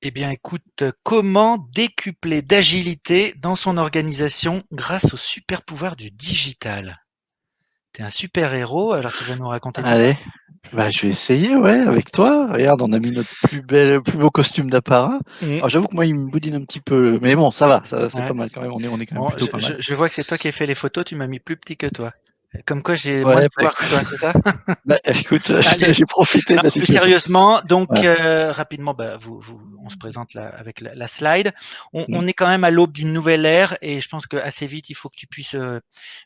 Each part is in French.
Eh bien, écoute, comment décupler d'agilité dans son organisation grâce au super pouvoir du digital? T'es un super héros, alors tu vas nous raconter tout ça? Allez, bah, je vais essayer, ouais, avec toi. Regarde, on a mis notre plus beau costume d'apparat. Mmh. Alors j'avoue que moi, il me boudine un petit peu, mais bon, ça va, ça c'est Ouais. pas mal quand même. On est quand même Bon, plutôt pas mal. je vois que c'est toi qui as fait les photos, tu m'as mis plus petit que toi. Comme quoi j'ai moins de Ouais, bah, pouvoir que toi, c'est ça? bah, écoute, Allez, j'ai profité de non, la plus situation. sérieusement, donc Ouais. rapidement, bah, on se présente là avec la slide. Mm. On est quand même à l'aube d'une nouvelle ère et je pense qu'assez vite, il faut que tu puisses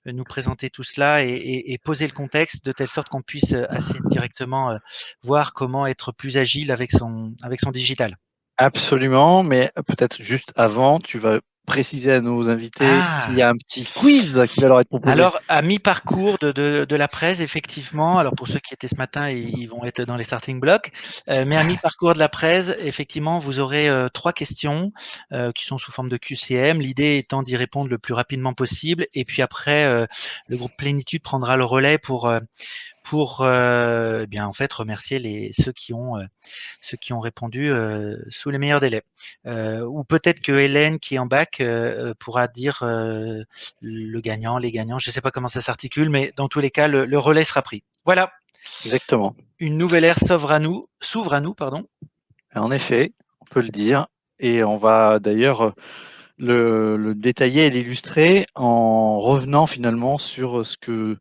nous présenter tout cela et poser le contexte de telle sorte qu'on puisse assez directement voir comment être plus agile avec son digital. Absolument, mais peut-être juste avant, tu vas préciser à nos invités qu'il y Ah, a un petit quiz qui va leur être proposé. alors, à mi-parcours de la presse, effectivement, alors pour ceux qui étaient ce matin, ils vont être dans les starting blocks, mais à mi-parcours de la presse, effectivement, vous aurez 3 questions qui sont sous forme de QCM. L'idée étant d'y répondre le plus rapidement possible. Et puis après, le groupe Plénitude prendra le relais pour eh bien, en fait, remercier ceux qui ont répondu sous les meilleurs délais. Ou peut-être que Hélène, qui est en bac, pourra dire le gagnant, les gagnants. Je ne sais pas comment ça s'articule, mais dans tous les cas, le relais sera pris. Voilà, Exactement. une nouvelle ère s'ouvre à nous, pardon. En effet, on peut le dire. Et on va d'ailleurs le détailler et l'illustrer en revenant finalement sur ce que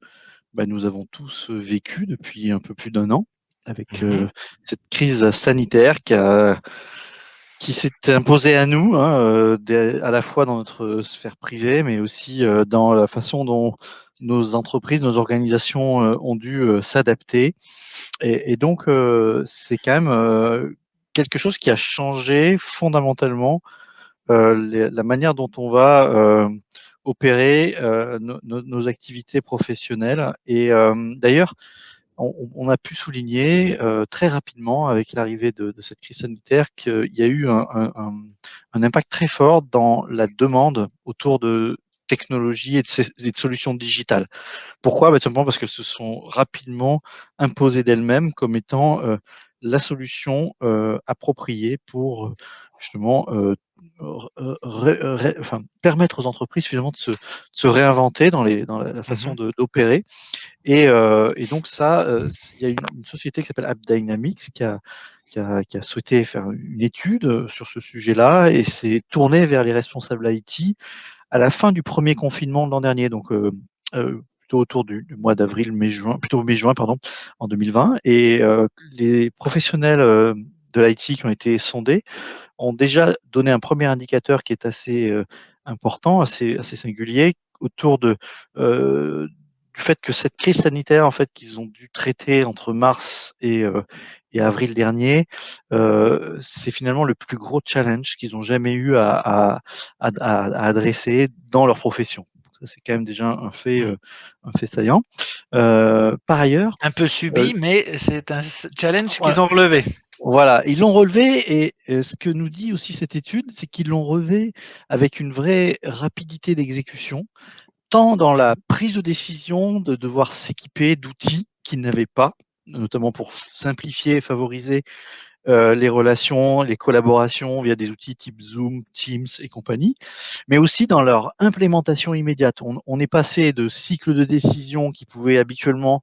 nous avons tous vécu depuis un peu plus d'un an avec Mhm. cette crise sanitaire qui s'est imposée à nous, hein, à la fois dans notre sphère privée, mais aussi dans la façon dont nos entreprises, nos organisations ont dû s'adapter. Et donc, c'est quand même quelque chose qui a changé fondamentalement la manière dont on va opérer nos activités professionnelles. Et d'ailleurs, on a pu souligner très rapidement avec l'arrivée de cette crise sanitaire qu'il y a eu un impact très fort dans la demande autour de technologies et de solutions digitales. Pourquoi? Tout simplement parce qu'elles se sont rapidement imposées d'elles-mêmes comme étant la solution appropriée pour justement enfin, permettre aux entreprises finalement de se réinventer dans la façon Mhm. d'opérer. Et donc ça, il y a une société qui s'appelle AppDynamics qui a souhaité faire une étude sur ce sujet-là et s'est tournée vers les responsables IT à la fin du premier confinement de l'an dernier, donc plutôt autour du mois d'avril, mai-juin, plutôt mai-juin, pardon, en 2020. Et les professionnels de l'IT qui ont été sondés ont déjà donné un premier indicateur qui est assez important, assez singulier, autour du fait que cette crise sanitaire, en fait, qu'ils ont dû traiter entre mars et avril dernier, c'est finalement le plus gros challenge qu'ils ont jamais eu à adresser dans leur profession. Ça, c'est quand même déjà Mhm. un fait saillant. Par ailleurs, Un peu euh, subi, mais c'est un challenge qu'ils voilà, ont relevé. voilà, ils l'ont relevé et ce que nous dit aussi cette étude, c'est qu'ils l'ont relevé avec une vraie rapidité d'exécution, tant dans la prise de décision de devoir s'équiper d'outils qu'ils n'avaient pas, notamment pour simplifier et favoriser les relations, les collaborations via des outils type Zoom, Teams et compagnie, mais aussi dans leur implémentation immédiate. On est passé de cycles de décision qui pouvaient habituellement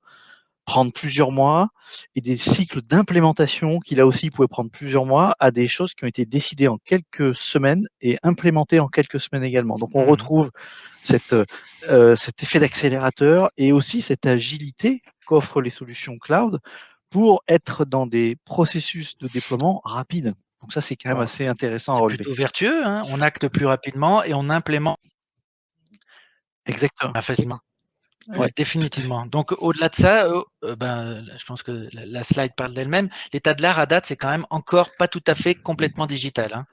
prendre plusieurs mois et des cycles d'implémentation qui là aussi pouvaient prendre plusieurs mois à des choses qui ont été décidées en quelques semaines et implémentées en quelques semaines également. Donc on Mhm. retrouve cette, cet effet d'accélérateur et aussi cette agilité qu'offrent les solutions cloud pour être dans des processus de déploiement rapides. Donc ça, c'est quand même Bon, assez intéressant à c'est relever. plutôt vertueux, hein. On acte plus rapidement et on implémente Exactement. facilement. Ouais. Définitivement. Donc au-delà de ça, ben, je pense que la slide parle d'elle-même. L'état de l'art à date, c'est quand même encore pas tout à fait complètement digital, hein.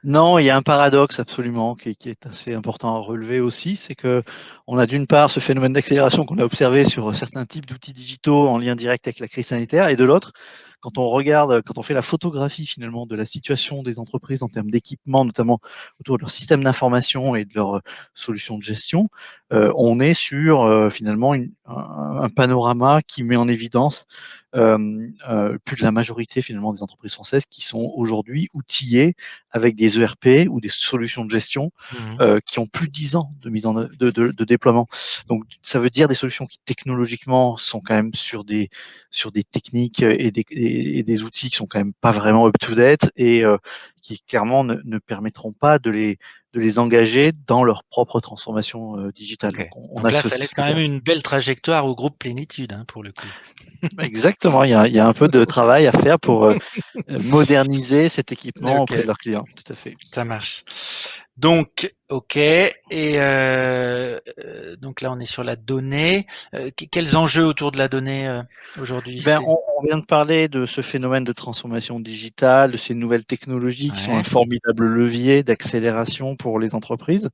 Non, il y a un paradoxe absolument qui est assez important à relever aussi, c'est que on a d'une part ce phénomène d'accélération qu'on a observé sur certains types d'outils digitaux en lien direct avec la crise sanitaire, et de l'autre, quand on regarde, quand on fait la photographie finalement de la situation des entreprises en termes d'équipement, notamment autour de leur système d'information et de leurs solutions de gestion, on est sur finalement un panorama qui met en évidence plus de la majorité finalement des entreprises françaises qui sont aujourd'hui outillées avec des ERP ou des solutions de gestion Mmh. qui ont plus de 10 ans de mise en de déploiement. Donc ça veut dire des solutions qui technologiquement sont quand même sur des techniques et des outils qui sont quand même pas vraiment up to date et qui clairement ne permettront pas de les engager dans leur propre transformation digitale. OK. Donc on Donc a là, ce, ça laisse ce quand même gap. une belle trajectoire au groupe Plénitude, hein, pour le coup. Exactement, il y a un peu de travail à faire pour moderniser cet équipement auprès OK, de leurs clients. Tout à fait. ça marche. Donc OK et donc là, on est sur la donnée. Quels enjeux autour de la donnée, aujourd'hui? Ben, on vient de parler de ce phénomène de transformation digitale, de ces nouvelles technologies qui sont un Ouais. formidable levier d'accélération pour les entreprises.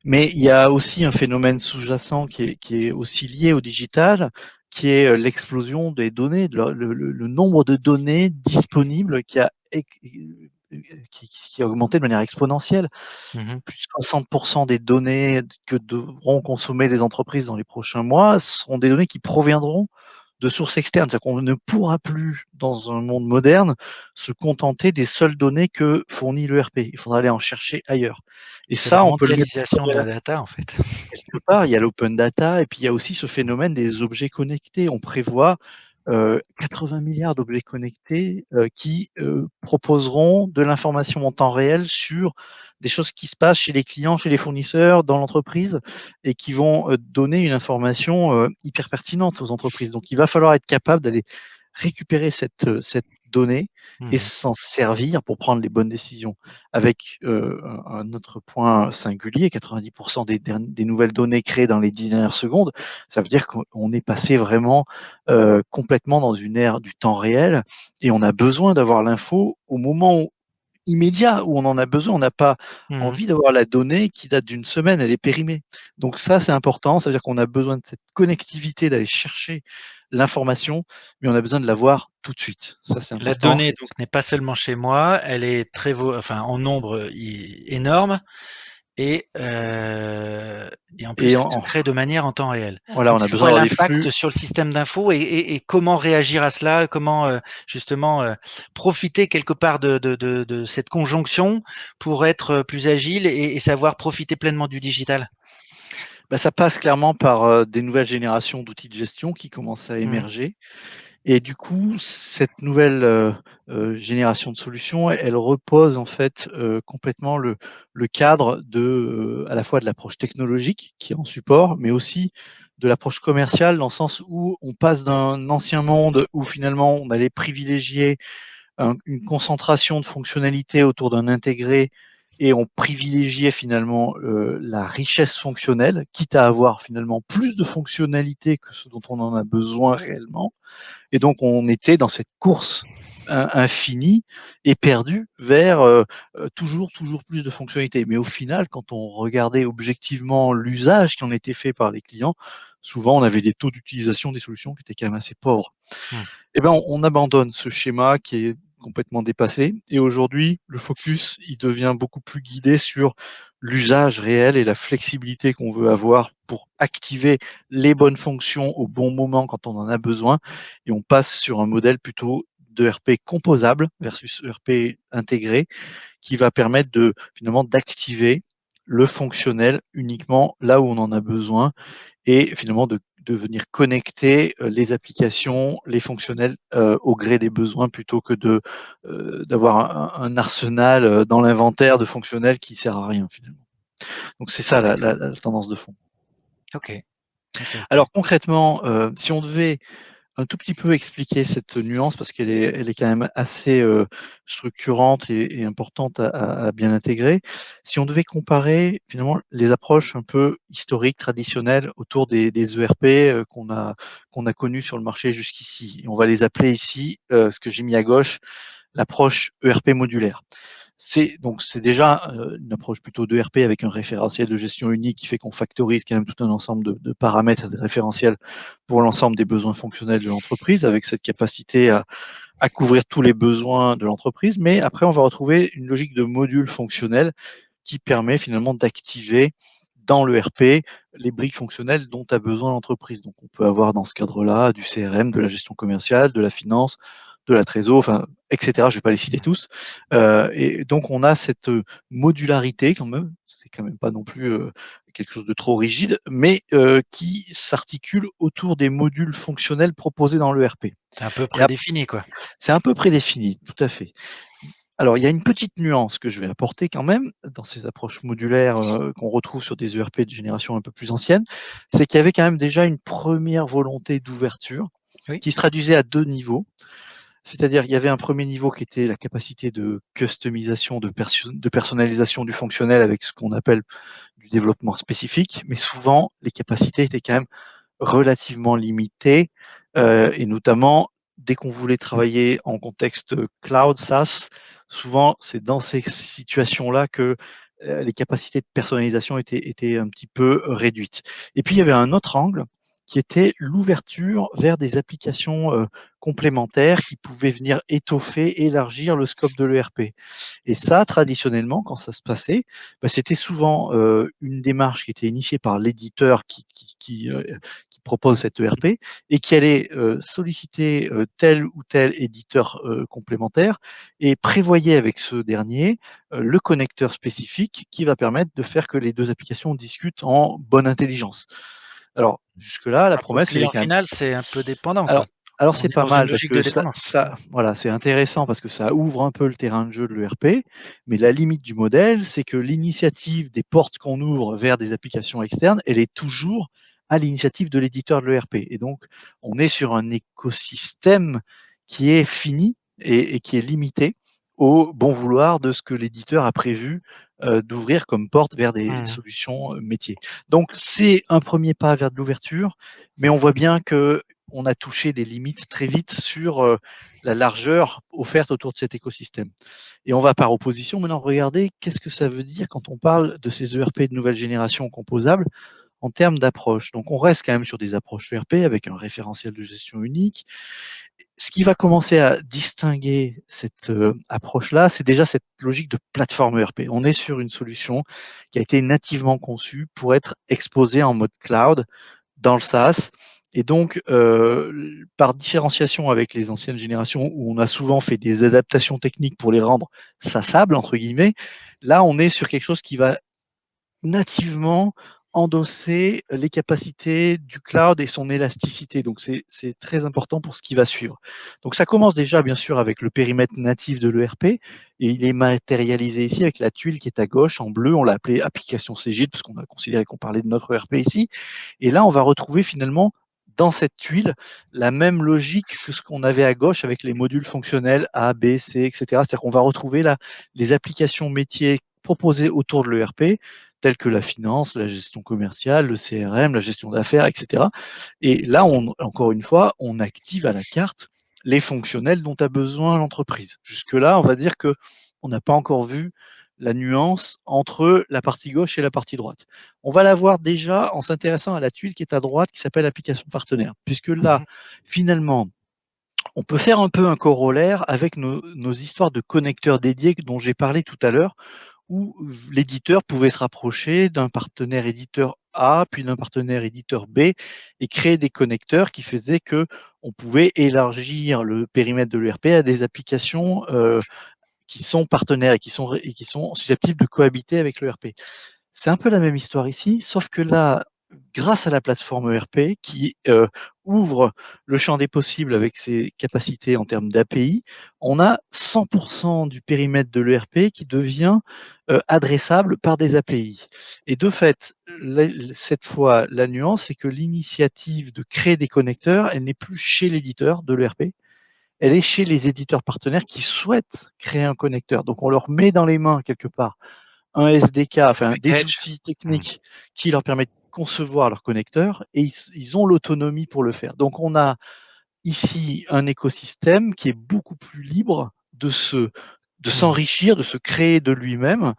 Mais il y a aussi un phénomène sous-jacent qui est aussi lié au digital, qui est l'explosion des données, le nombre de données disponibles qui a augmenté de manière exponentielle. Mmh. Plus de 60% des données que devront consommer les entreprises dans les prochains mois seront des données qui proviendront de sources externes. C'est-à-dire qu'on ne pourra plus, dans un monde moderne, se contenter des seules données que fournit l'ERP. Il faudra aller en chercher ailleurs. Et C'est la ça, on peut le mettre en mondialisation de la data, en fait. quelque part. Il y a l'open data et puis il y a aussi ce phénomène des objets connectés. On prévoit 80 milliards d'objets connectés qui proposeront de l'information en temps réel sur des choses qui se passent chez les clients, chez les fournisseurs, dans l'entreprise et qui vont donner une information hyper pertinente aux entreprises. Donc il va falloir être capable d'aller récupérer cette donnée et Mmh. s'en servir pour prendre les bonnes décisions. Avec un autre point singulier, 90% des nouvelles données créées dans les 10 dernières secondes, ça veut dire qu'on est passé vraiment complètement dans une ère du temps réel et on a besoin d'avoir l'info au moment immédiat où on en a besoin. On n'a pas Mmh. envie d'avoir la donnée qui date d'une semaine, elle est périmée. Donc ça, c'est important, ça veut dire qu'on a besoin de cette connectivité, d'aller chercher l'information, mais on a besoin de l'avoir tout de suite. Ça, c'est La important. donnée donc n'est pas seulement chez moi, elle est enfin en nombre énorme et et en plus Et elle se crée de manière en temps réel. voilà, Donc on a c'est besoin quoi d'avoir des flux. l'impact sur le système d'info et comment réagir à cela? Comment, justement, profiter quelque part de cette conjonction pour être plus agile et savoir profiter pleinement du digital? Bah, ça passe clairement par des nouvelles générations d'outils de gestion qui commencent à Mmh. émerger. Et du coup, cette nouvelle génération de solutions, elle repose en fait complètement le cadre à la fois de l'approche technologique qui est en support, mais aussi de l'approche commerciale dans le sens où on passe d'un ancien monde où finalement on allait privilégier une concentration de fonctionnalités autour d'un intégré et on privilégiait finalement la richesse fonctionnelle, quitte à avoir finalement plus de fonctionnalités que ce dont on en a besoin réellement. Et donc, on était dans cette course infinie et perdue vers toujours plus de fonctionnalités. Mais au final, quand on regardait objectivement l'usage qui en était fait par les clients, souvent on avait des taux d'utilisation des solutions qui étaient quand même assez pauvres. Mmh. Eh ben, on abandonne ce schéma qui est complètement dépassé. Et aujourd'hui, le focus, il devient beaucoup plus guidé sur l'usage réel et la flexibilité qu'on veut avoir pour activer les bonnes fonctions au bon moment quand on en a besoin. Et on passe sur un modèle plutôt d'ERP composable versus ERP intégré qui va permettre de finalement d'activer le fonctionnel uniquement là où on en a besoin et finalement de venir connecter les applications, les fonctionnels au gré des besoins plutôt que d'avoir un arsenal dans l'inventaire de fonctionnels qui sert à rien finalement. Donc c'est ça D'accord. la tendance de fond. OK. OK, OK. Alors concrètement, si on devait un tout petit peu expliquer cette nuance parce elle est quand même assez structurante et importante à bien intégrer. Si on devait comparer finalement les approches un peu historiques, traditionnelles autour des ERP qu'on a connues sur le marché jusqu'ici, et on va les appeler ici, ce que j'ai mis à gauche, l'approche ERP modulaire. C'est déjà une approche plutôt d'ERP avec un référentiel de gestion unique qui fait qu'on factorise quand même tout un ensemble de paramètres et de référentiels pour l'ensemble des besoins fonctionnels de l'entreprise, avec cette capacité à couvrir tous les besoins de l'entreprise. Mais après, on va retrouver une logique de module fonctionnel qui permet finalement d'activer dans l'ERP les briques fonctionnelles dont a besoin l'entreprise. Donc on peut avoir dans ce cadre-là du CRM, de la gestion commerciale, de la finance, de la trésor, enfin, etc. Je ne vais pas les citer tous. Et donc on a cette modularité quand même, c'est quand même pas non plus quelque chose de trop rigide, mais qui s'articule autour des modules fonctionnels proposés dans l'ERP. C'est un peu Et prédéfini, quoi. c'est un peu prédéfini, tout à fait. Alors, il y a une petite nuance que je vais apporter quand même dans ces approches modulaires qu'on retrouve sur des ERP de génération un peu plus ancienne, c'est qu'il y avait quand même déjà une première volonté d'ouverture Oui. qui se traduisait à deux niveaux. C'est-à-dire, il y avait un premier niveau qui était la capacité de customisation, de personnalisation du fonctionnel avec ce qu'on appelle du développement spécifique, mais souvent, les capacités étaient quand même relativement limitées, et notamment dès qu'on voulait travailler en contexte cloud, SaaS, souvent c'est dans ces situations-là que les capacités de personnalisation étaient un petit peu réduites. Et puis il y avait un autre angle qui était l'ouverture vers des applications complémentaires qui pouvaient venir étoffer, élargir le scope de l'ERP. Et ça, traditionnellement, quand ça se passait, bah, c'était souvent une démarche qui était initiée par l'éditeur qui propose cette ERP et qui allait solliciter tel ou tel éditeur complémentaire et prévoyait avec ce dernier le connecteur spécifique qui va permettre de faire que les deux applications discutent en bonne intelligence. Alors, jusque-là, la Alors pour le promesse, elle est client quand même final, c'est un peu dépendant, quoi. alors alors On c'est est pas dans une mal parce logique que de ça dépendance. ça voilà, c'est intéressant parce que ça ouvre un peu le terrain de jeu de l'ERP, mais la limite du modèle, c'est que l'initiative des portes qu'on ouvre vers des applications externes, elle est toujours à l'initiative de l'éditeur de l'ERP et donc on est sur un écosystème qui est fini et qui est limité au bon vouloir de ce que l'éditeur a prévu, d'ouvrir comme porte vers des Mmh. solutions, métiers. Donc c'est un premier pas vers de l'ouverture, mais on voit bien que on a touché des limites très vite sur la largeur offerte autour de cet écosystème. Et on va par opposition maintenant regarder qu'est-ce que ça veut dire quand on parle de ces ERP de nouvelle génération composables en termes d'approche. Donc on reste quand même sur des approches ERP avec un référentiel de gestion unique. Ce qui va commencer à distinguer cette approche-là, c'est déjà cette logique de plateforme ERP. On est sur une solution qui a été nativement conçue pour être exposée en mode cloud dans le SaaS. Et donc, par différenciation avec les anciennes générations où on a souvent fait des adaptations techniques pour les rendre «sassables» entre guillemets, là, on est sur quelque chose qui va nativement endosser les capacités du cloud et son élasticité. Donc c'est très important pour ce qui va suivre. Donc ça commence déjà bien sûr avec le périmètre natif de l'ERP et il est matérialisé ici avec la tuile qui est à gauche en bleu. On l'a appelé application Cegid parce qu'on a considéré qu'on parlait de notre ERP ici. Et là, on va retrouver finalement dans cette tuile la même logique que ce qu'on avait à gauche avec les modules fonctionnels A, B, C, etc. C'est-à-dire qu'on va retrouver là les applications métiers proposées autour de l'ERP, telles que la finance, la gestion commerciale, le CRM, la gestion d'affaires, etc. Et là, encore une fois, on active à la carte les fonctionnels dont a besoin l'entreprise. Jusque-là, on va dire que on n'a pas encore vu la nuance entre la partie gauche et la partie droite. On va la voir déjà en s'intéressant à la tuile qui est à droite, qui s'appelle application partenaire, puisque là, Mmh. finalement, on peut faire un peu un corollaire avec nos histoires de connecteurs dédiés dont j'ai parlé tout à l'heure, où l'éditeur pouvait se rapprocher d'un partenaire éditeur A, puis d'un partenaire éditeur B, et créer des connecteurs qui faisaient que on pouvait élargir le périmètre de l'ERP à des applications qui sont partenaires et qui sont susceptibles de cohabiter avec l'ERP. C'est un peu la même histoire ici, sauf que là, grâce à la plateforme ERP qui ouvre le champ des possibles avec ses capacités en termes d'API, on a 100% du périmètre de l'ERP qui devient adressable par des API. Et de fait, cette fois, la nuance, c'est que l'initiative de créer des connecteurs, elle n'est plus chez l'éditeur de l'ERP, elle est chez les éditeurs partenaires qui souhaitent créer un connecteur. Donc on leur met dans les mains quelque part un SDK, enfin des Package. outils Mmh. techniques qui leur permettent de concevoir leur connecteur et ils ont l'autonomie pour le faire. Donc on a ici un écosystème qui est beaucoup plus libre de Mmh. s'enrichir, de se créer de lui-même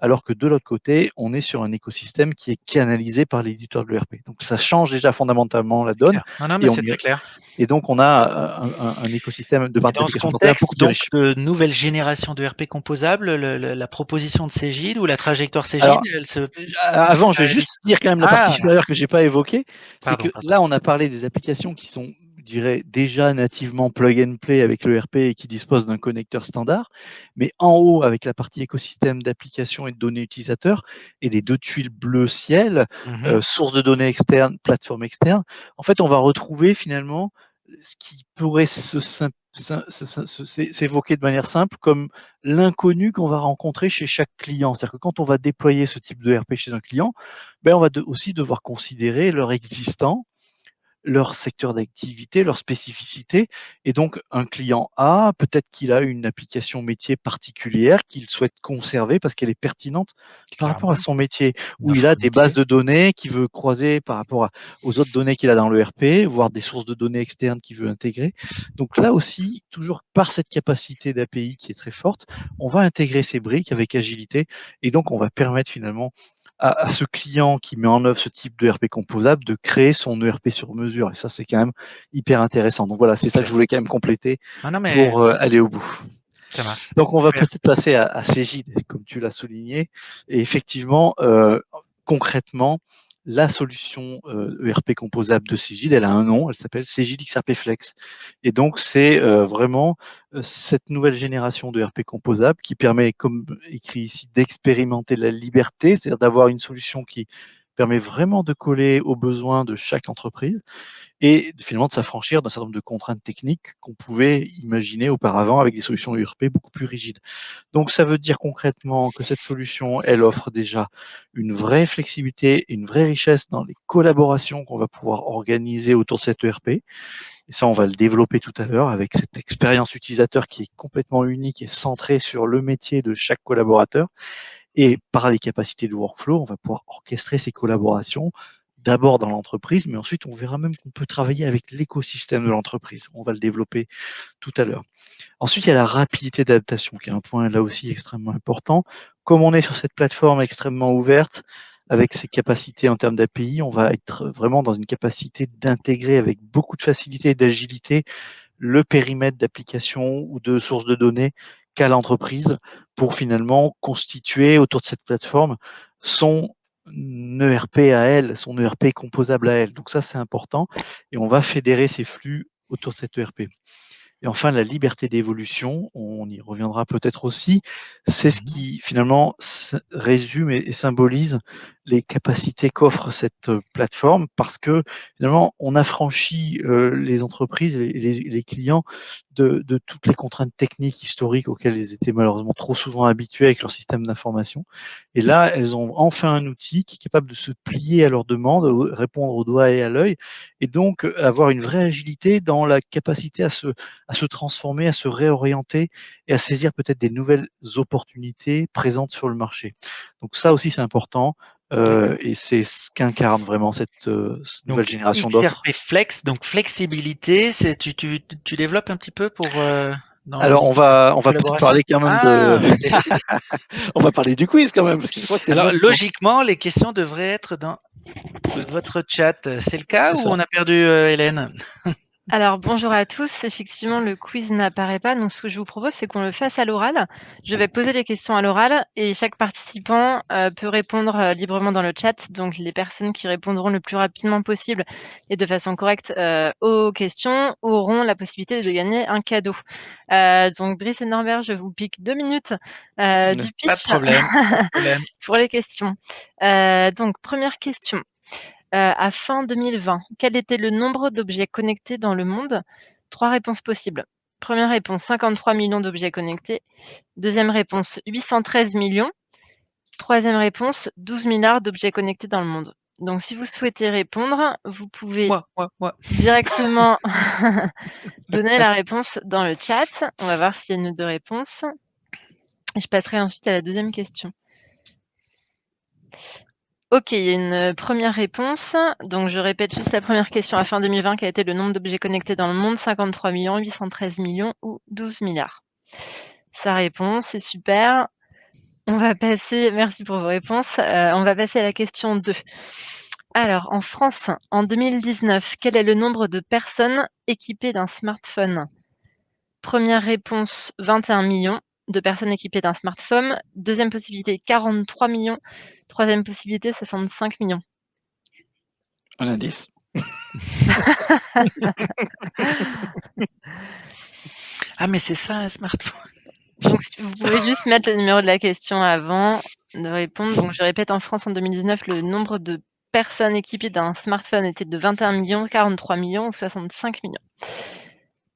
alors que de l'autre côté, on est sur un écosystème qui est canalisé par l'éditeur de l'ERP. Donc ça change déjà fondamentalement la donne, Clair. Non, non, mais et on c'est y très clair. et donc on a un écosystème Et dans ce d'applications comptables contexte, beaucoup plus donc, riche. de nouvelle génération de RP composable, la proposition de Cegid ou la trajectoire Cegid, Alors, elle se avant, je vais matérialise? juste dire quand même la partie Ah! supérieure que j'ai pas évoquée, c'est Pardon, que pardon. là, on a parlé des applications qui sont, je dirais, déjà nativement plug and play avec le RP et qui disposent d'un connecteur standard. Mais en haut, avec la partie écosystème d'applications et de données utilisateurs et les deux tuiles bleu ciel, Mmh. source de données externe, plateforme externe, en fait, on va retrouver finalement ce qui pourrait s'évoquer de manière simple comme l'inconnu qu'on va rencontrer chez chaque client. C'est-à-dire que quand on va déployer ce type de RP chez un client, ben, on va aussi devoir considérer leur existant, leur secteur d'activité, leur spécificité. Et donc, un client A, peut-être qu'il a une application métier particulière qu'il souhaite conserver parce qu'elle est pertinente par rapport à Clairement, son métier, une ou il info a des bases métier. de données qu'il veut croiser par rapport aux autres données qu'il a dans le RP, voire des sources de données externes qu'il veut intégrer. Donc là aussi, toujours par cette capacité d'API qui est très forte, on va intégrer ces briques avec agilité et donc on va permettre finalement à ce client qui met en œuvre ce type de RP composable de créer son ERP sur mesure. Et ça, c'est quand même hyper intéressant. Donc voilà, c'est ça que je Clair. voulais quand même compléter Non, non, mais pour aller au bout. ça marche. Donc on va Super. peut-être passer à Cégide, comme tu l'as souligné. Et effectivement, concrètement, la solution ERP composable de Cégide, elle a un nom, elle s'appelle Cégide XRP Flex. Et donc c'est vraiment cette nouvelle génération de ERP composable qui permet, comme écrit ici, d'expérimenter la liberté, c'est-à-dire d'avoir une solution qui permet vraiment de coller aux besoins de chaque entreprise et finalement de s'affranchir d'un certain nombre de contraintes techniques qu'on pouvait imaginer auparavant avec des solutions ERP beaucoup plus rigides. Donc ça veut dire concrètement que cette solution, elle offre déjà une vraie flexibilité et une vraie richesse dans les collaborations qu'on va pouvoir organiser autour de cette ERP. Et ça, on va le développer tout à l'heure avec cette expérience utilisateur qui est complètement unique et centrée sur le métier de chaque collaborateur. Et par les capacités de workflow, on va pouvoir orchestrer ces collaborations d'abord dans l'entreprise, mais ensuite on verra même qu'on peut travailler avec l'écosystème de l'entreprise. On va le développer tout à l'heure. Ensuite, il y a la rapidité d'adaptation, qui est un point là aussi extrêmement important. Comme on est sur cette plateforme extrêmement ouverte, avec ses capacités en termes d'API, on va être vraiment dans une capacité d'intégrer avec beaucoup de facilité et d'agilité le périmètre d'application ou de source de données qu'a l'entreprise pour finalement constituer autour de cette plateforme son ERP à elle, son ERP composable à elle. Donc ça, c'est important. Et on va fédérer ces flux autour de cet ERP. Et enfin, la liberté d'évolution, on y reviendra peut-être aussi, c'est ce Mmh. qui finalement résume et symbolise les capacités qu'offre cette plateforme parce que finalement, on affranchit les entreprises et les clients de toutes les contraintes techniques historiques auxquelles ils étaient malheureusement trop souvent habitués avec leur système d'information. Et là, elles ont enfin un outil qui est capable de se plier à leurs demandes, répondre au doigt et à l'œil, et donc avoir une vraie agilité dans la capacité à se transformer, à se réorienter et à saisir peut-être des nouvelles opportunités présentes sur le marché. Donc ça aussi, c'est important et c'est ce qu'incarne vraiment cette nouvelle Donc génération d'offres. XRP Flex, donc flexibilité, c'est tu développes un petit peu pour, dans Alors dans on la va peut-être collaboration? parler quand même de, Ah! Bah, décidé. on va parler du quiz quand même parce que je crois que c'est le Alors moment. logiquement, les questions devraient être dans votre chat. C'est le cas C'est ou ça. on a perdu, Hélène? Alors bonjour à tous, effectivement le quiz n'apparaît pas, donc ce que je vous propose c'est qu'on le fasse à l'oral. Je vais poser les questions à l'oral et chaque participant, peut répondre, librement dans le chat. Donc les personnes qui répondront le plus rapidement possible et de façon correcte, aux questions auront la possibilité de gagner un cadeau. Donc Brice et Norbert, je vous pique 2 minutes, du Pas de pitch problème, pas de problème. pour les questions. Donc première question. À fin 2020, quel était le nombre d'objets connectés dans le monde? 3 réponses possibles. Première réponse, 53 millions d'objets connectés. Deuxième réponse, 813 millions. Troisième réponse, 12 milliards d'objets connectés dans le monde. Donc si vous souhaitez répondre, vous pouvez Moi. directement donner la réponse dans le chat. On va voir s'il y a une ou 2 réponses. Je passerai ensuite à la deuxième question. OK, il y a une, première réponse. Donc je répète juste la première question. À fin 2020, quel était le nombre d'objets connectés dans le monde? 53 000 813 000 ou 12 000 000? Ça répond, c'est super. Merci pour vos réponses. On va passer à la question 2. Alors, en France, en 2019, quel est le nombre de personnes équipées d'un smartphone? Première réponse, 21 millions de personnes équipées d'un smartphone. Deuxième possibilité, 43 millions. Troisième possibilité, 65 millions. Un indice. Ah, mais c'est ça un smartphone. Donc, vous pouvez juste mettre le numéro de la question avant de répondre. Donc, je répète, en France, en 2019, le nombre de personnes équipées d'un smartphone était de 21 millions, 43 millions ou 65 millions.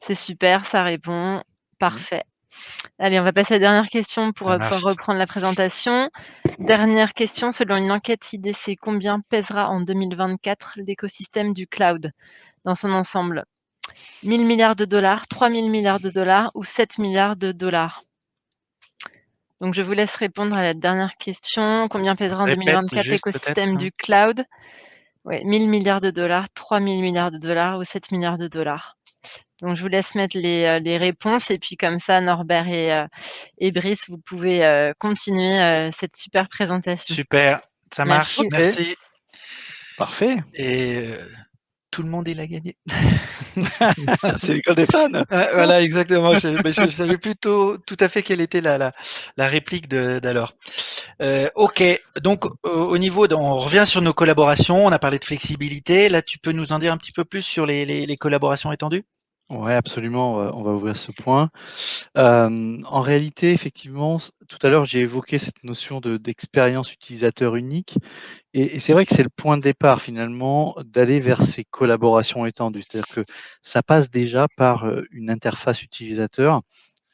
C'est super, ça répond. Parfait. Allez, on va passer à la dernière question pour Ça pouvoir marche. reprendre la présentation. Dernière question, selon une enquête IDC, combien pèsera en 2024 l'écosystème du cloud dans son ensemble? 1 000 milliards de dollars, 3 000 milliards de dollars ou 7 milliards de dollars? Donc je vous laisse répondre à la dernière question. Combien pèsera en Répète 2024 juste peut-être, l'écosystème hein? du cloud? Ouais, 1 000 milliards de dollars, 3 000 milliards de dollars ou 7 milliards de dollars? Donc je vous laisse mettre les réponses et puis comme ça Norbert et Brice, vous pouvez, continuer, cette super présentation. Super, ça marche, Merci. OK, merci parfait. et tout le monde il a gagné. C'est l'école des fans. Voilà exactement, je savais plutôt tout à fait quelle était la réplique d'alors. OK, donc au niveau on revient sur nos collaborations, on a parlé de flexibilité. Là, tu peux nous en dire un petit peu plus sur les collaborations étendues? Ouais, absolument, on va ouvrir ce point. En réalité, effectivement, tout à l'heure, j'ai évoqué cette notion d'expérience utilisateur unique et c'est vrai que c'est le point de départ finalement d'aller vers ces collaborations étendues. C'est-à-dire que ça passe déjà par, une interface utilisateur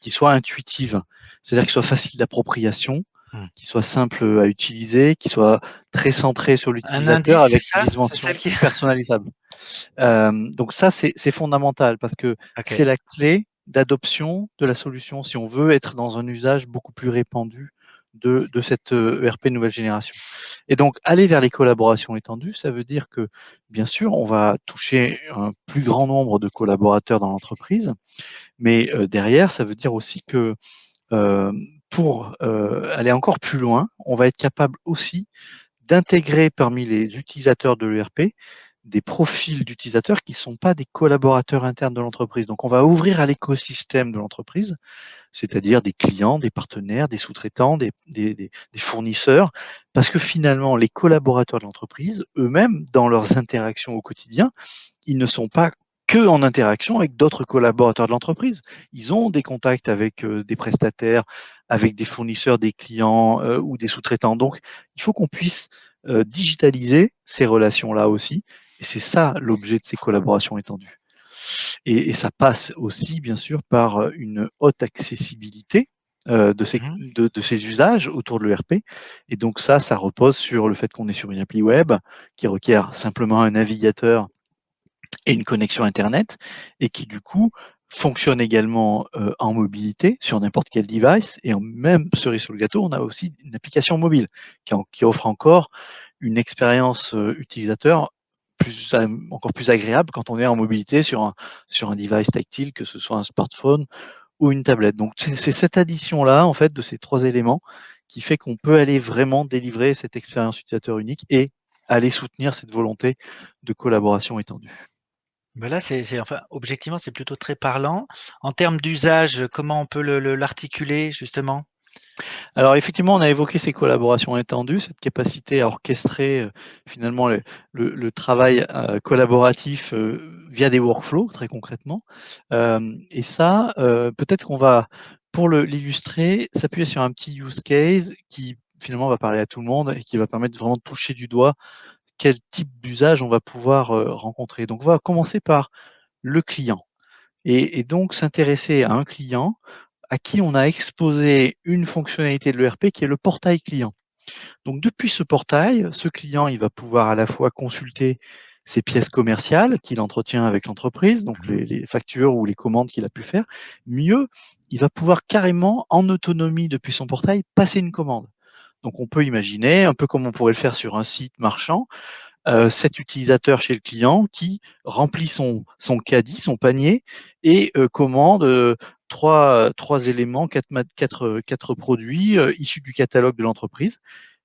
qui soit intuitive. C'est-à-dire qu'il soit facile d'appropriation, Mmh. qui soit simple, à utiliser, qui soit très centré sur Un l'utilisateur indice, c'est avec une ça? C'est dimension celle qui personnalisable. Donc ça, c'est fondamental parce que OK. c'est la clé d'adoption de la solution si on veut être dans un usage beaucoup plus répandu de cette, ERP nouvelle génération. Et donc aller vers les collaborations étendues, ça veut dire que, bien sûr, on va toucher un plus grand nombre de collaborateurs dans l'entreprise, mais, derrière, ça veut dire aussi que, pour, aller encore plus loin, on va être capable aussi d'intégrer parmi les utilisateurs de l'ERP des profils d'utilisateurs qui ne sont pas des collaborateurs internes de l'entreprise. Donc on va ouvrir à l'écosystème de l'entreprise, c'est-à-dire des clients, des partenaires, des sous-traitants, des fournisseurs, parce que finalement les collaborateurs de l'entreprise, eux-mêmes, dans leurs interactions au quotidien, ils ne sont pas que en interaction avec d'autres collaborateurs de l'entreprise. Ils ont des contacts avec, des prestataires, avec des fournisseurs, des clients, ou des sous-traitants. Donc il faut qu'on puisse, digitaliser ces relations-là aussi et c'est ça l'objet de ces collaborations étendues. Et ça passe aussi bien sûr par, une haute accessibilité, Mmh. de ces usages autour de l'ERP et donc ça repose sur le fait qu'on est sur une appli web qui requiert simplement un navigateur et une connexion internet et qui du coup fonctionne également, en mobilité sur n'importe quel device et en même cerise sur le gâteau, on a aussi une application mobile qui offre encore une expérience, utilisateur encore plus agréable quand on est en mobilité sur un device tactile, que ce soit un smartphone ou une tablette. Donc c'est cette addition-là, en fait, de ces 3 éléments qui fait qu'on peut aller vraiment délivrer cette expérience utilisateur unique et aller soutenir cette volonté de collaboration étendue. Bah, là, c'est enfin, objectivement, c'est plutôt très parlant. En termes d'usage, comment on peut l'articuler justement? Alors effectivement, on a évoqué ces collaborations étendues, cette capacité à orchestrer, finalement le travail, collaboratif, via des workflows très concrètement. Hem et ça, peut-être qu'on va, pour l'illustrer, s'appuyer sur un petit use case qui finalement va parler à tout le monde et qui va permettre vraiment de toucher du doigt quel type d'usage on va pouvoir, rencontrer. Donc on va commencer par le client et donc s'intéresser à un client à qui on a exposé une fonctionnalité de l'ERP qui est le portail client. Donc depuis ce portail, ce client, il va pouvoir à la fois consulter ses pièces commerciales qu'il entretient avec l'entreprise, donc Mmh. les factures ou les commandes qu'il a pu faire. Mieux, il va pouvoir carrément, en autonomie depuis son portail, passer une commande. Donc on peut imaginer, un peu comme on pourrait le faire sur un site marchand, cet utilisateur chez le client qui remplit son caddie, son panier et commande, trois éléments, quatre produits issus du catalogue de l'entreprise,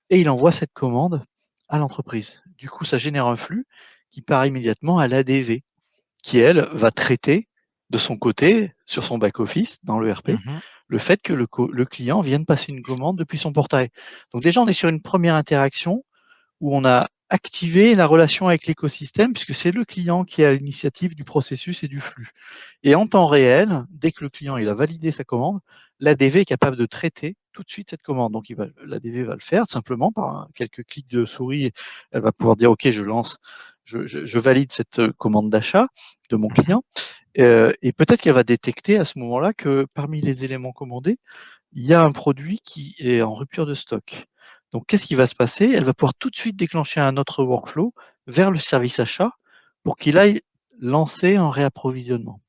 et il envoie cette commande à l'entreprise. Du coup, ça génère un flux qui part immédiatement à l'ADV, qui, elle, va traiter de son côté, sur son back-office, dans le RP, Mmh. le fait que le client vienne passer une commande depuis son portail. Donc déjà, on est sur une première interaction où on a activé la relation avec l'écosystème, puisque c'est le client qui est à l'initiative du processus et du flux. Et en temps réel, dès que le client il a validé sa commande, l'ADV est capable de traiter tout de suite cette commande. Donc l'ADV va le faire simplement par quelques clics de souris. Elle va pouvoir dire OK, je lance, je valide cette commande d'achat de mon Mmh. client. Et peut-être qu'elle va détecter à ce moment-là que parmi les éléments commandés, il y a un produit qui est en rupture de stock. Donc, qu'est-ce qui va se passer? Elle va pouvoir tout de suite déclencher un autre workflow vers le service achat pour qu'il aille lancer un réapprovisionnement.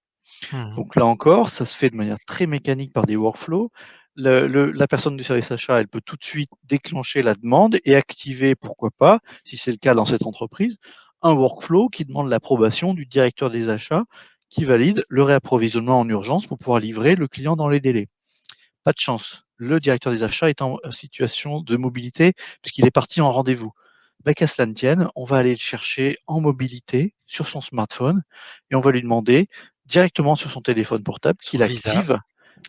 Mmh. Donc là encore, ça se fait de manière très mécanique par des workflows. La personne du service achat, elle peut tout de suite déclencher la demande et activer, pourquoi pas, si c'est le cas dans cette entreprise, un workflow qui demande l'approbation du directeur des achats qui valide le réapprovisionnement en urgence pour pouvoir livrer le client dans les délais. Pas de chance. Le directeur des achats est en situation de mobilité puisqu'il est parti en rendez-vous. Ben, qu'à cela ne tienne, on va aller le chercher en mobilité sur son smartphone et on va lui demander directement sur son téléphone portable Son qu'il visa, active,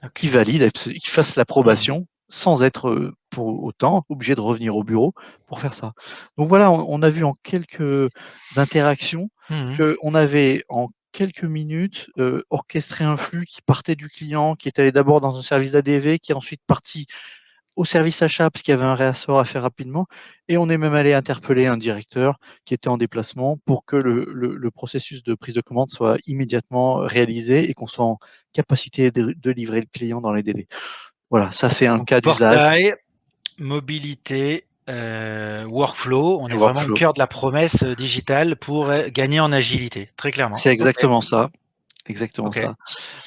OK. qu'il valide, qu'il fasse Mmh. l'approbation sans être pour autant obligé de revenir au bureau pour faire ça. Donc voilà, on a vu en quelques interactions Mmh. qu'on avait en quelques minutes orchestré un flux qui partait du client, qui est allé d'abord dans un service d'ADV, qui est ensuite parti au service achat parce qu'il y avait un réassort à faire rapidement, et on est même allé interpeller un directeur qui était en déplacement pour que le processus de prise de commande soit immédiatement réalisé et qu'on soit en capacité de livrer le client dans les délais. Voilà, ça c'est un Donc cas d'usage portail, mobilité, workflow, on et est vraiment au workflow. cœur de la promesse, digitale pour, gagner en agilité, très clairement. C'est OK, exactement ça. Exactement OK. ça.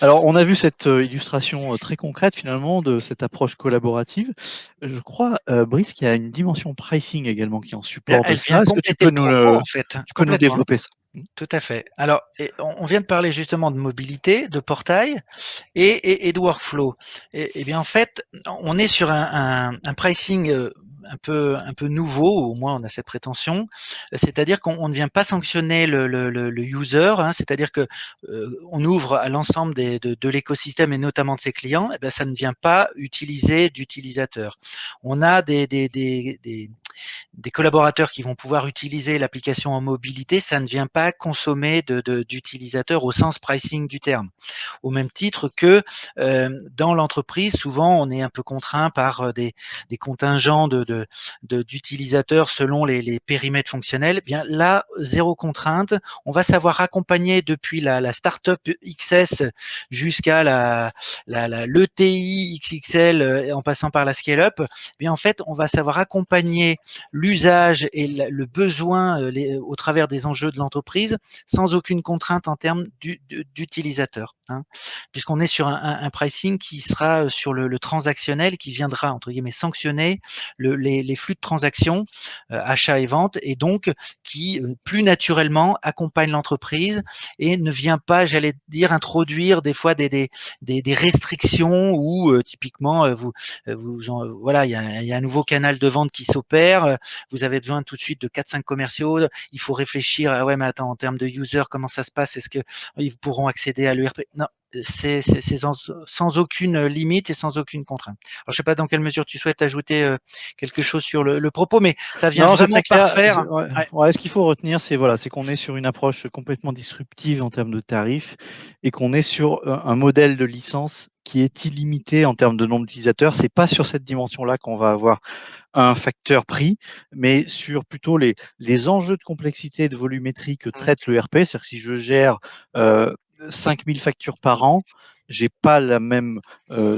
Alors, on a vu cette illustration très concrète finalement de cette approche collaborative. Je crois, Brice, qu'il y a une dimension pricing également qui est en Bien, support de elle vient ça. Est-ce que compléter le propos en fait, tu peux nous complètement. développer ça? Tout à fait. Alors, on vient de parler justement de mobilité, de portail et de workflow. Et bien en fait, on est sur un pricing un peu nouveau, au moins on a cette prétention. C'est-à-dire qu'on ne vient pas sanctionner le user, hein, c'est-à-dire que on ouvre à l'ensemble de l'écosystème et notamment de ses clients. Et ben ça ne vient pas utiliser d'utilisateurs. On a des collaborateurs qui vont pouvoir utiliser l'application en mobilité, ça ne vient pas consommer d'utilisateurs au sens pricing du terme. Au même titre que dans l'entreprise, souvent on est un peu contraint par des contingents d'utilisateurs selon les périmètres fonctionnels. Eh bien là, zéro contrainte. On va savoir accompagner depuis la startup XS jusqu'à l'ETI XXL en passant par la scale-up. Eh bien en fait, on va savoir accompagner l'usage et le besoin au travers des enjeux de l'entreprise sans aucune contrainte en termes d'utilisateur. Hein, puisqu'on est sur un pricing qui sera sur le transactionnel, qui viendra entre guillemets sanctionner les flux de transactions, achats et ventes, et donc qui plus naturellement accompagne l'entreprise et ne vient pas, j'allais dire, introduire des fois des restrictions où typiquement voilà, il y a un nouveau canal de vente qui s'opère, vous avez besoin tout de suite de 4-5 commerciaux, il faut réfléchir, ah ouais, mais attends, en termes de user, comment ça se passe? Est-ce que ils pourront accéder à l'ERP? Non, c'est sans aucune limite et sans aucune contrainte. Alors, je sais pas dans quelle mesure tu souhaites ajouter quelque chose sur le propos, mais ça vient Non, c'est vraiment très clair. parfaire. Ouais, Ouais. ouais, ce qu'il faut retenir, c'est voilà, c'est qu'on est sur une approche complètement disruptive en termes de tarifs et qu'on est sur un modèle de licence qui est illimité en termes de nombre d'utilisateurs. C'est pas sur cette dimension-là qu'on va avoir un facteur prix, mais sur plutôt les enjeux de complexité et de volumétrie que Mmh. traite le RP. C'est-à-dire que si je gère 5000 factures par an, j'ai pas la même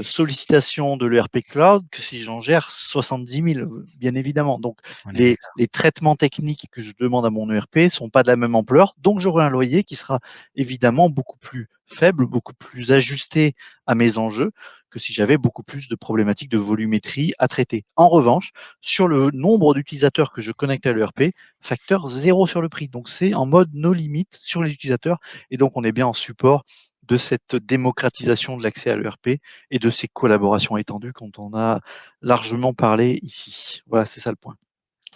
sollicitation de l'ERP Cloud que si j'en gère 70 000, bien évidemment. Donc, On est d'accord. les traitements techniques que je demande à mon ERP sont pas de la même ampleur. Donc, j'aurai un loyer qui sera évidemment beaucoup plus faible, beaucoup plus ajusté à mes enjeux que si j'avais beaucoup plus de problématiques de volumétrie à traiter. En revanche, sur le nombre d'utilisateurs que je connecte à l'ERP, facteur zéro sur le prix. Donc, c'est en mode no limit sur les utilisateurs. Et donc, on est bien en support de cette démocratisation de l'accès à l'ERP et de ces collaborations étendues dont on a largement parlé ici. Voilà, c'est ça le point.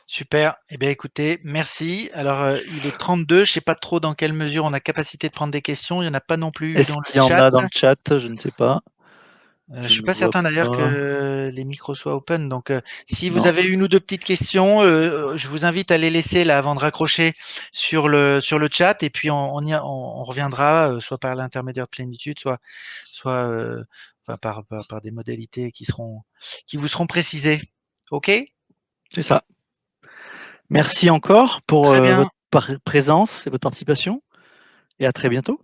Super. Eh bien, écoutez, merci. Alors, il est 32. Je ne sais pas trop dans quelle mesure on a capacité de prendre des questions. Il n'y en a pas non plus Est-ce dans le qu'il y en chat. a dans le chat? Je ne sais pas. Je Je suis ne pas vois certain d'ailleurs pas. que les micros soient open. Donc, si vous Non, avez une ou deux petites questions, je vous invite à les laisser là avant de raccrocher sur le chat. Et puis, on reviendra soit par l'intermédiaire de Plénitude, soit enfin, par des modalités qui vous seront précisées. OK? c'est ça. Merci encore pour Très bien. votre présence et votre participation et à très bientôt.